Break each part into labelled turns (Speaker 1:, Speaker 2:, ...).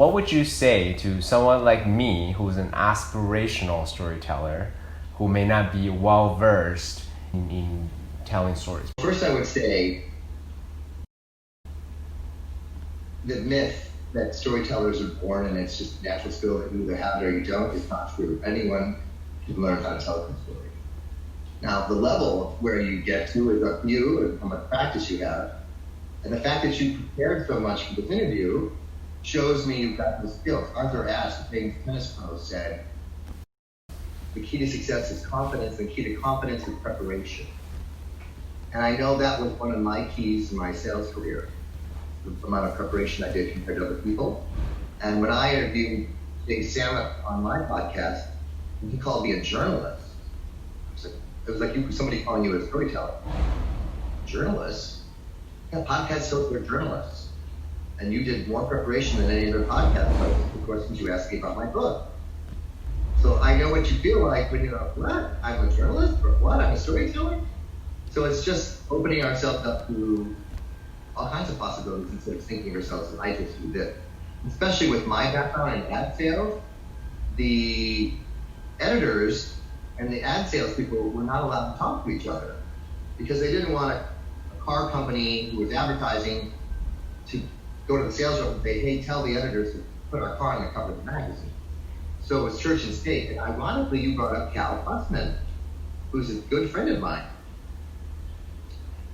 Speaker 1: what would you say to someone like me who's an aspirational storyteller who may not be well versed in telling stories?
Speaker 2: First, I would say the myth that storytellers are born and it's just a natural skill that you either have it or you don't is not true. Anyone can learn how to tell a good story. Now, the level of where you get to is up to you and how much practice you have. And the fact that you prepared so much for this interview shows me you've got the skills. Arthur Ashe, the famous tennis pro, said, the key to success is confidence, and the key to confidence is preparation. And I know that was one of my keys in my sales career, the amount of preparation I did compared to other people. And when I interviewed Dave Sam on my podcast, he called me a journalist. It was like somebody calling you a storyteller. Journalist? Yeah, podcast hosts are journalists. And you did more preparation than any other podcast host, of course, since you asked me about my book. So I know what you feel like when you're like, what? I'm a journalist? Or what? I'm a storyteller? So it's just opening ourselves up to all kinds of possibilities instead of thinking of ourselves as I just do this. Especially with my background in ad sales, the editors and the ad sales people were not allowed to talk to each other because they didn't want a car company who was advertising to go to the sales rep and say, hey, tell the editors to put our car on the cover of the magazine. So it was church and state. And ironically, you brought up Cal Fussman, who's a good friend of mine.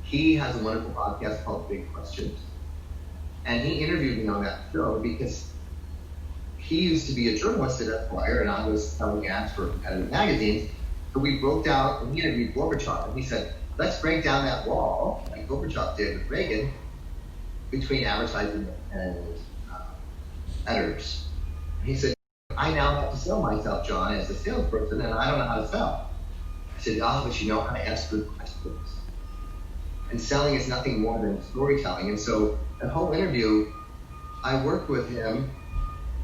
Speaker 2: He has a wonderful podcast called Big Questions. And he interviewed me on that show because he used to be a journalist at Esquire, and I was selling ads for competitive magazines. So we broke down, and he interviewed Gorbachev, and he said, let's break down that wall, like Gorbachev did with Reagan, between advertising and editors. And he said, I now have to sell myself, John, as a salesperson, and I don't know how to sell. I said, but you know how to ask good questions. And selling is nothing more than storytelling. And so that whole interview, I worked with him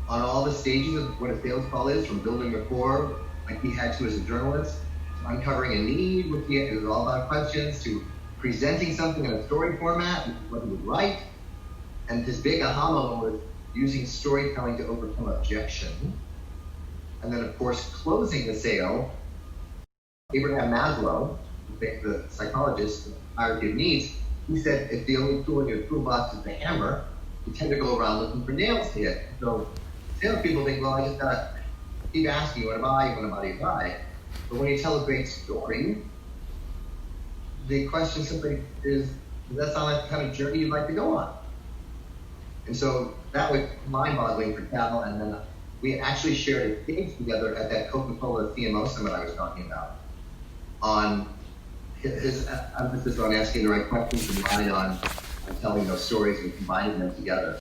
Speaker 2: on all the stages of what a sales call is, from building rapport, like he had to as a journalist, to uncovering a need, which it was all about questions, to presenting something in a story format, which is what he would write. And his big aha moment was using storytelling to overcome objection. And then, of course, closing the sale. Abraham Maslow, the psychologist, the hierarchy of needs, he said, if the only tool in your toolbox is the hammer, you tend to go around looking for nails to hit. So salespeople think, well, I just gotta keep asking, you want to buy, you want to buy, you buy. But when you tell a great story, the question simply is, does that sound like the kind of journey you'd like to go on? And so that was mind-boggling for Cal, and then we actually shared a stage together at that Coca-Cola CMO summit I was talking about, on his emphasis on asking the right questions and relying on telling those stories and combining them together.